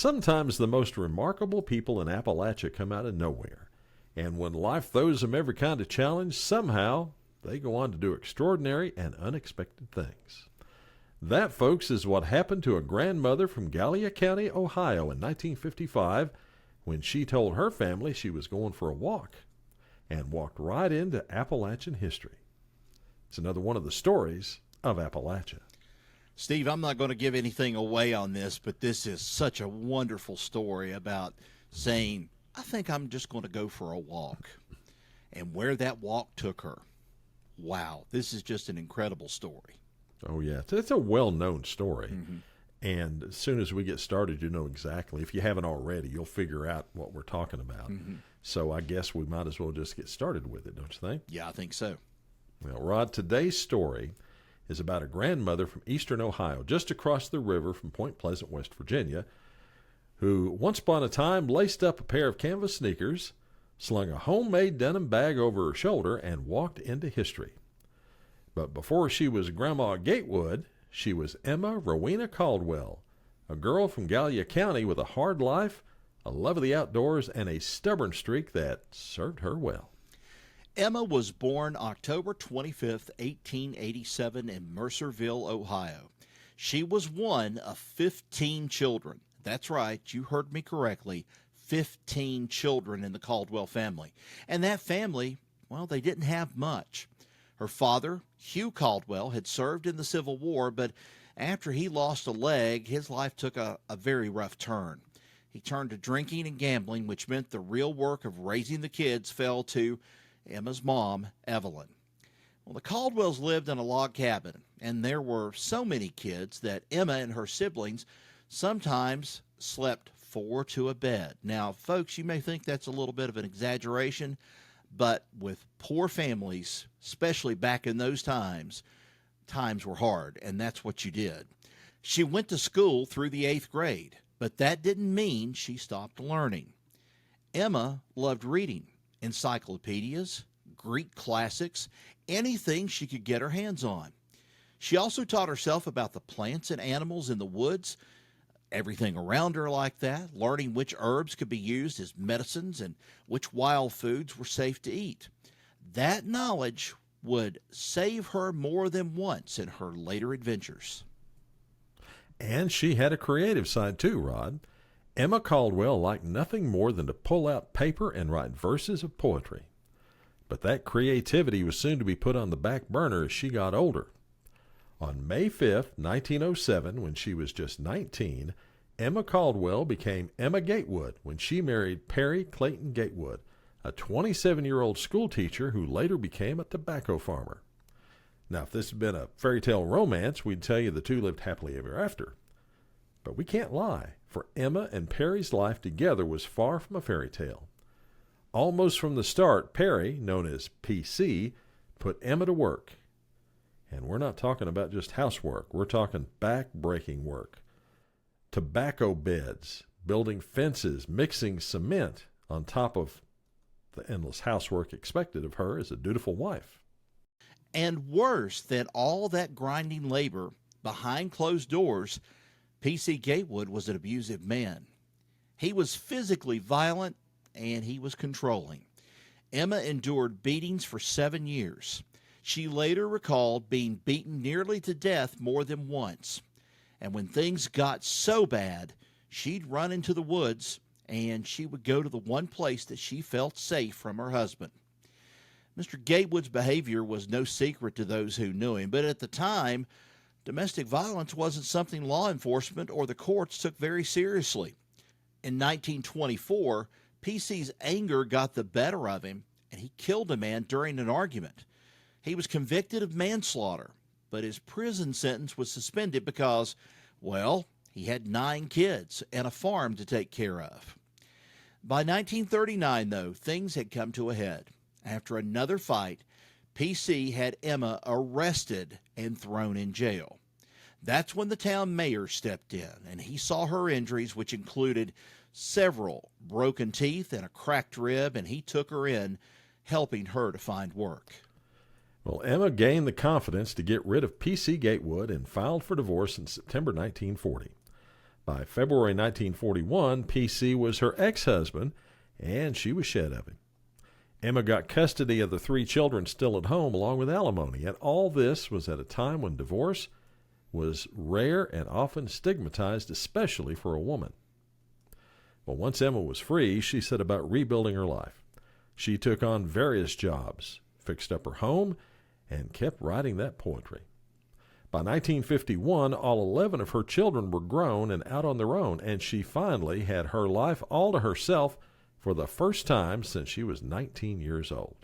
Sometimes the most remarkable people in Appalachia come out of nowhere, and when life throws them every kind of challenge, somehow they go on to do extraordinary and unexpected things. That, folks, is what happened to a grandmother from Gallia County, Ohio in 1955 when she told her family she was going for a walk and walked right into Appalachian history. It's another one of the stories of Appalachia. Steve, I'm not going to give anything away on this, but this is such a wonderful story about saying, I think I'm just going to go for a walk, and where that walk took her. Wow, this is just an incredible story. Oh, yeah. It's a well-known story. Mm-hmm. And as soon as we get started, you know exactly. If you haven't already, you'll figure out what we're talking about. Mm-hmm. So I guess we might as well just get started with it, don't you think? Yeah, I think so. Well, Rod, today's story is about a grandmother from eastern Ohio, just across the river from Point Pleasant, West Virginia, who once upon a time laced up a pair of canvas sneakers, slung a homemade denim bag over her shoulder, and walked into history. But before she was Grandma Gatewood, she was Emma Rowena Caldwell, a girl from Gallia County with a hard life, a love of the outdoors, and a stubborn streak that served her well. Emma was born October 25th, 1887 in Mercerville, Ohio. She was one of 15 children. That's right, you heard me correctly, 15 children in the Caldwell family. And that family, well, they didn't have much. Her father, Hugh Caldwell, had served in the Civil War, but after he lost a leg, his life took a very rough turn. He turned to drinking and gambling, which meant the real work of raising the kids fell to Emma's mom, Evelyn. Well, the Caldwells lived in a log cabin, and there were so many kids that Emma and her siblings sometimes slept 4 to a bed. Now, folks, you may think that's a little bit of an exaggeration, but with poor families, especially back in those times were hard, and that's what you did. She went to school through the 8th grade, but that didn't mean she stopped learning. Emma loved reading. Encyclopedias, Greek classics, anything she could get her hands on. She also taught herself about the plants and animals in the woods, everything around her like that, learning which herbs could be used as medicines and which wild foods were safe to eat. That knowledge would save her more than once in her later adventures. And she had a creative side too, Rod. Emma Caldwell liked nothing more than to pull out paper and write verses of poetry. But that creativity was soon to be put on the back burner as she got older. On May 5th, 1907, when she was just 19, Emma Caldwell became Emma Gatewood when she married Perry Clayton Gatewood, a 27-year-old school teacher who later became a tobacco farmer. Now, if this had been a fairy tale romance, we'd tell you the two lived happily ever after. But we can't lie, for Emma and Perry's life together was far from a fairy tale. Almost from the start, Perry, known as PC, put Emma to work. And we're not talking about just housework. We're talking back-breaking work. Tobacco beds, building fences, mixing cement on top of the endless housework expected of her as a dutiful wife. And worse than all that grinding labor behind closed doors, P.C. Gatewood was an abusive man. He was physically violent, and he was controlling. Emma endured beatings for 7 years. She later recalled being beaten nearly to death more than once. And when things got so bad, she'd run into the woods, and she would go to the one place that she felt safe from her husband. Mr. Gatewood's behavior was no secret to those who knew him, but at the time, domestic violence wasn't something law enforcement or the courts took very seriously. In 1924, PC's anger got the better of him, and he killed a man during an argument. He was convicted of manslaughter, but his prison sentence was suspended because, well, he had 9 kids and a farm to take care of. By 1939, though, things had come to a head. After another fight, PC had Emma arrested and thrown in jail. That's when the town mayor stepped in, and he saw her injuries, which included several broken teeth and a cracked rib, and he took her in, helping her to find work. Well, Emma gained the confidence to get rid of P.C. Gatewood and filed for divorce in September 1940. By February 1941, PC was her ex-husband, and she was shed of him. Emma got custody of the 3 children still at home, along with alimony, and all this was at a time when divorce was rare and often stigmatized, especially for a woman. Well, once Emma was free, she set about rebuilding her life. She took on various jobs, fixed up her home, and kept writing that poetry. By 1951, all 11 of her children were grown and out on their own, and she finally had her life all to herself for the first time since she was 19 years old.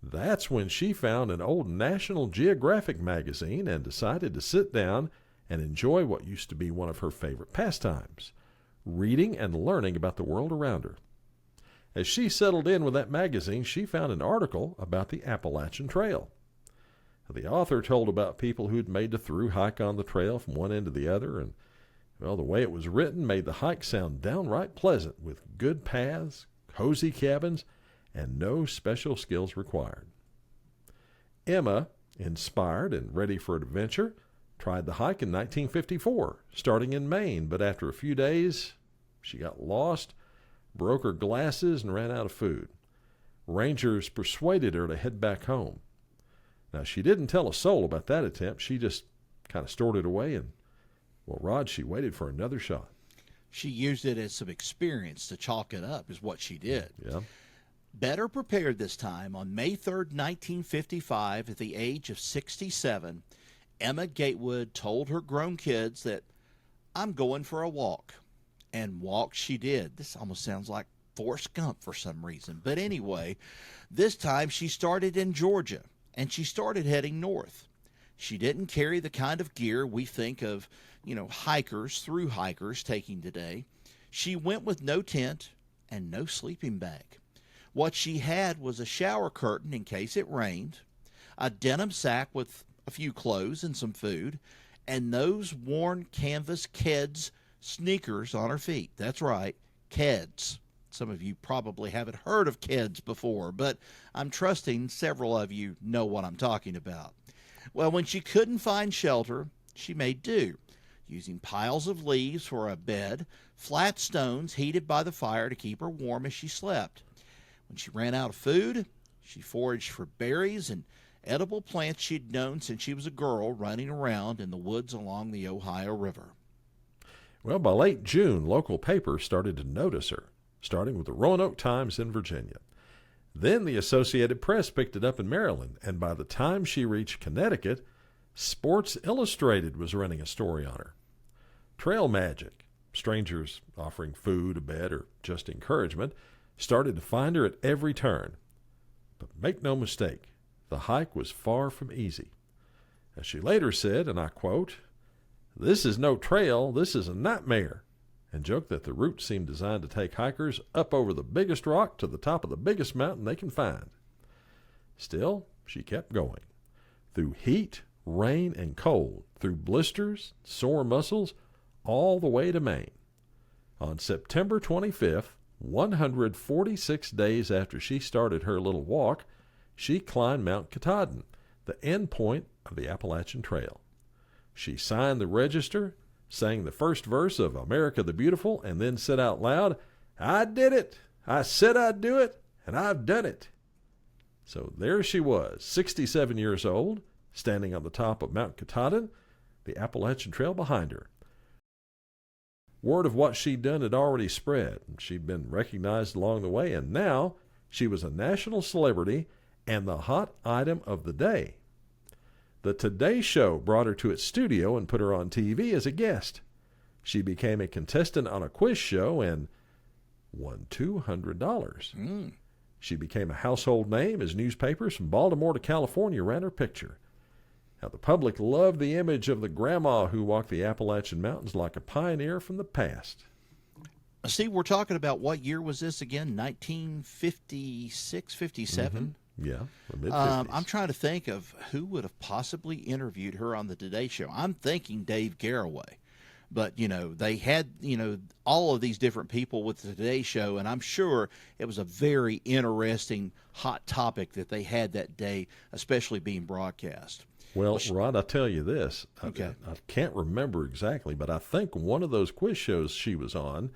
That's when she found an old National Geographic magazine and decided to sit down and enjoy what used to be one of her favorite pastimes, reading and learning about the world around her. As she settled in with that magazine, she found an article about the Appalachian Trail. The author told about people who'd made the thru-hike on the trail from one end to the other, and well, the way it was written made the hike sound downright pleasant, with good paths, cozy cabins, and no special skills required. Emma, inspired and ready for adventure, tried the hike in 1954, starting in Maine, but after a few days, she got lost, broke her glasses, and ran out of food. Rangers persuaded her to head back home. Now, she didn't tell a soul about that attempt. She just kind of stored it away, and, well, Rod, she waited for another shot. She used it as some experience to chalk it up, is what she did. Yeah. Better prepared this time, on May 3rd, 1955, at the age of 67, Emma Gatewood told her grown kids that, "I'm going for a walk." And walk she did. This almost sounds like Forrest Gump for some reason. But anyway, this time she started in Georgia, and she started heading north. She didn't carry the kind of gear we think of, hikers, thru-hikers taking today. She went with no tent and no sleeping bag. What she had was a shower curtain in case it rained, a denim sack with a few clothes and some food, and those worn canvas Keds sneakers on her feet. That's right, Keds. Some of you probably haven't heard of Keds before, but I'm trusting several of you know what I'm talking about. Well, when she couldn't find shelter, she made do, using piles of leaves for a bed, flat stones heated by the fire to keep her warm as she slept. When she ran out of food, she foraged for berries and edible plants she'd known since she was a girl, running around in the woods along the Ohio River. Well, by late June, local papers started to notice her, starting with the Roanoke Times in Virginia. Then the Associated Press picked it up in Maryland, and by the time she reached Connecticut, Sports Illustrated was running a story on her. Trail magic, strangers offering food, a bed, or just encouragement, started to find her at every turn. But make no mistake, the hike was far from easy. As she later said, and I quote, "This is no trail, this is a nightmare," and joked that the route seemed designed to take hikers up over the biggest rock to the top of the biggest mountain they can find. Still, she kept going. Through heat, rain, and cold, through blisters, sore muscles, all the way to Maine. On September 25th, 146 days after she started her little walk, she climbed Mount Katahdin, the end point of the Appalachian Trail. She signed the register, sang the first verse of America the Beautiful, and then said out loud, "I did it! I said I'd do it, and I've done it." So there she was, 67 years old, standing on the top of Mount Katahdin, the Appalachian Trail behind her. Word of what she'd done had already spread. She'd been recognized along the way, and now she was a national celebrity and the hot item of the day. The Today Show brought her to its studio and put her on TV as a guest. She became a contestant on a quiz show and won $200. She became a household name as newspapers from Baltimore to California ran her picture. Now, the public loved the image of the grandma who walked the Appalachian Mountains like a pioneer from the past. See, we're talking about what year was this again? 1956, 57? Yeah, the mid-50s. I'm trying to think of who would have possibly interviewed her on the Today Show. I'm thinking Dave Garroway. But, they had, all of these different people with the Today Show, and I'm sure it was a very interesting, hot topic that they had that day, especially being broadcast. Well, Rod, I'll tell you this. Okay. I can't remember exactly, but I think one of those quiz shows she was on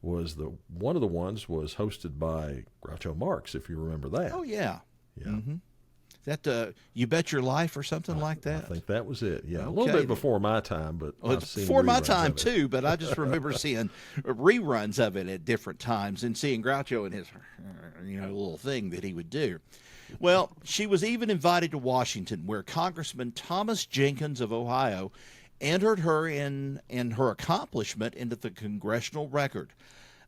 was one of the ones was hosted by Groucho Marx, if you remember that. Oh, yeah. Yeah. Mm-hmm. That You Bet Your Life or something like that? I think that was it. Yeah, Okay. a little bit before my time, but Well, I've it's seen before my reruns time, of it. too, but I just remember seeing reruns of it at different times and seeing Groucho and his, little thing that he would do. Well, she was even invited to Washington, where Congressman Thomas Jenkins of Ohio entered her in her accomplishment into the congressional record.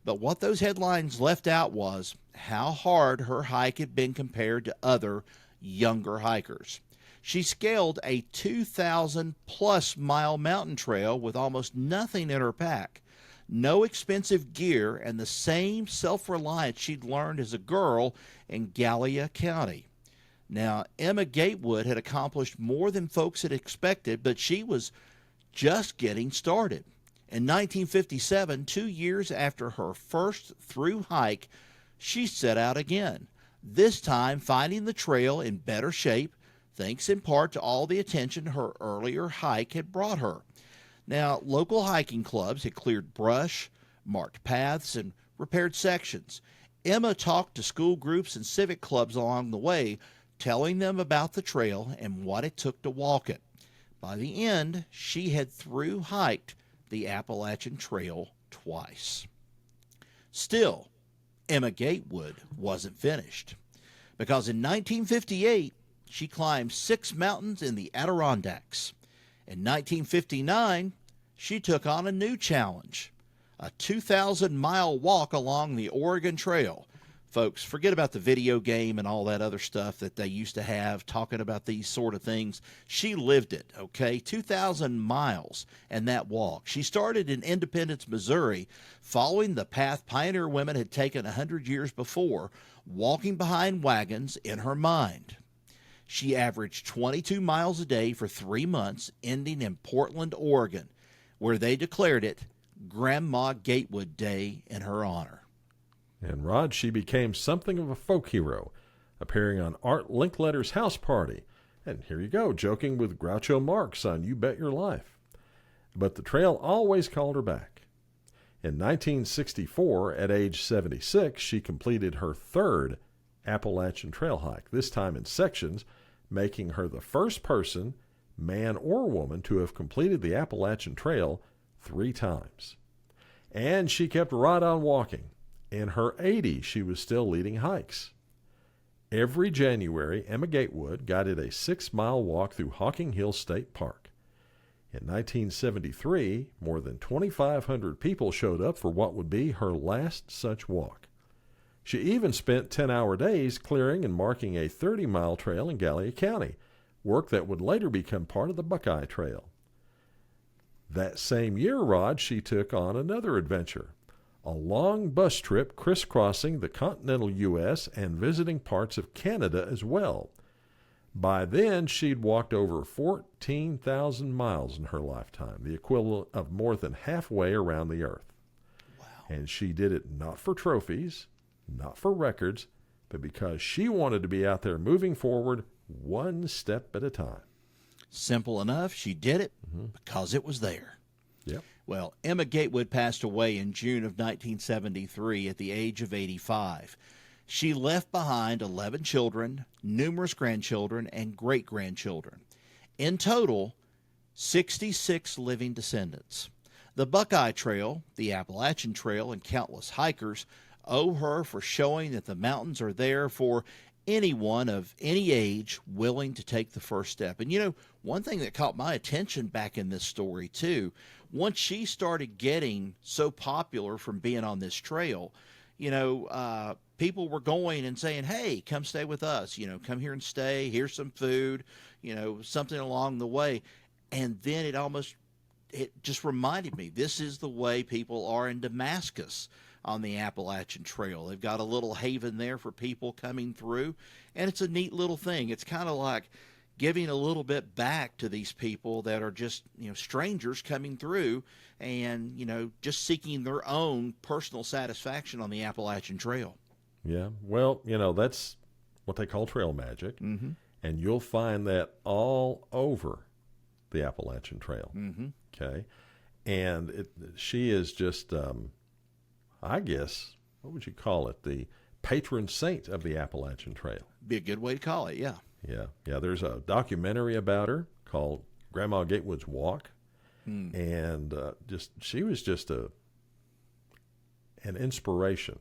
But what those headlines left out was how hard her hike had been compared to other younger hikers. She scaled a 2,000-plus mile mountain trail with almost nothing in her pack, no expensive gear, and the same self-reliance she'd learned as a girl in Gallia County. Now, Emma Gatewood had accomplished more than folks had expected, but she was just getting started. In 1957, 2 years after her first thru hike, she set out again, this time finding the trail in better shape, thanks in part to all the attention her earlier hike had brought her. Now, local hiking clubs had cleared brush, marked paths, and repaired sections. Emma talked to school groups and civic clubs along the way, telling them about the trail and what it took to walk it. By the end, she had thru-hiked the Appalachian Trail twice. Still, Emma Gatewood wasn't finished, because in 1958, she climbed 6 mountains in the Adirondacks. In 1959, she took on a new challenge, a 2,000-mile walk along the Oregon Trail. Folks, forget about the video game and all that other stuff that they used to have talking about these sort of things. She lived it, okay? 2,000 miles and that walk. She started in Independence, Missouri, following the path pioneer women had taken 100 years before, walking behind wagons in her mind. She averaged 22 miles a day for 3 months, ending in Portland, Oregon, where they declared it Grandma Gatewood Day in her honor. And Rod, she became something of a folk hero, appearing on Art Linkletter's house party. And here you go, joking with Groucho Marx on You Bet Your Life. But the trail always called her back. In 1964, at age 76, she completed her third Appalachian Trail hike, this time in sections, making her the first person, man or woman, to have completed the Appalachian Trail 3 times. And she kept right on walking. In her 80s, she was still leading hikes. Every January, Emma Gatewood guided a 6-mile walk through Hocking Hills State Park. In 1973, more than 2,500 people showed up for what would be her last such walk. She even spent 10-hour days clearing and marking a 30-mile trail in Gallia County, work that would later become part of the Buckeye Trail. That same year, Rod, she took on another adventure, a long bus trip crisscrossing the continental U.S. and visiting parts of Canada as well. By then, she'd walked over 14,000 miles in her lifetime, the equivalent of more than halfway around the earth. Wow. And she did it not for trophies, not for records, but because she wanted to be out there moving forward one step at a time. Simple enough, she did it because it was there. Yep. Well, Emma Gatewood passed away in June of 1973 at the age of 85. She left behind 11 children, numerous grandchildren, and great-grandchildren. In total, 66 living descendants. The Buckeye Trail, the Appalachian Trail, and countless hikers owe her for showing that the mountains are there for anyone of any age willing to take the first step. And one thing that caught my attention back in this story too, once she started getting so popular from being on this trail, people were going and saying, hey, come stay with us, come here and stay, here's some food, something along the way. And then it just reminded me, this is the way people are in Damascus on the Appalachian Trail. They've got a little haven there for people coming through, and it's a neat little thing. It's kind of like giving a little bit back to these people that are just, strangers coming through and, just seeking their own personal satisfaction on the Appalachian Trail. Yeah, well, that's what they call trail magic. Mm-hmm. And you'll find that all over the Appalachian Trail. Mm-hmm. Okay. And she is just, I guess, what would you call it? The patron saint of the Appalachian Trail. Be a good way to call it, yeah. Yeah. Yeah. There's a documentary about her called Grandma Gatewood's Walk. And she was just an inspiration.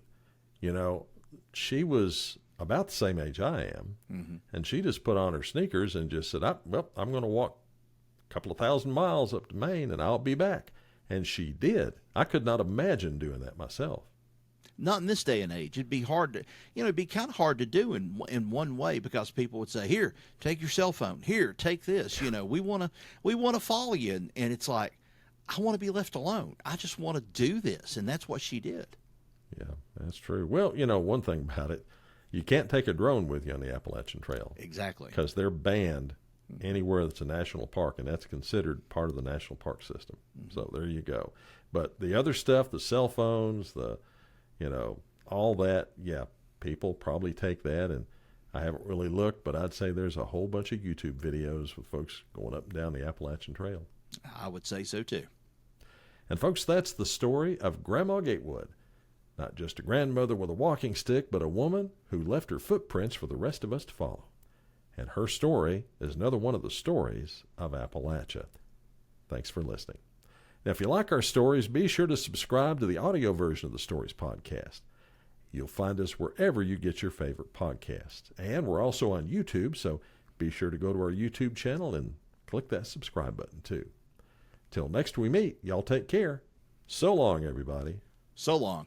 You know, she was about the same age I am, and she just put on her sneakers and just said, I'm going to walk a couple of 1,000 miles up to Maine, and I'll be back. And she did. I could not imagine doing that myself. Not in this day and age. It'd be hard to, it'd be kind of hard to do in one way, because people would say, "Here, take your cell phone. Here, take this. We want to follow you." And it's like, I want to be left alone. I just want to do this, and that's what she did. Yeah, that's true. Well, one thing about it, you can't take a drone with you on the Appalachian Trail. Exactly. Because they're banned anywhere that's a national park, and that's considered part of the national park system. So there you go. But the other stuff, the cell phones, all that, yeah, people probably take that, and I haven't really looked, but I'd say there's a whole bunch of YouTube videos with folks going up and down the Appalachian Trail. I would say so too. And folks, that's the story of Grandma Gatewood. Not just a grandmother with a walking stick, but a woman who left her footprints for the rest of us to follow. And her story is another one of the stories of Appalachia. Thanks for listening. Now, if you like our stories, be sure to subscribe to the audio version of the Stories podcast. You'll find us wherever you get your favorite podcasts. And we're also on YouTube, so be sure to go to our YouTube channel and click that subscribe button too. Till next we meet, y'all take care. So long, everybody. So long.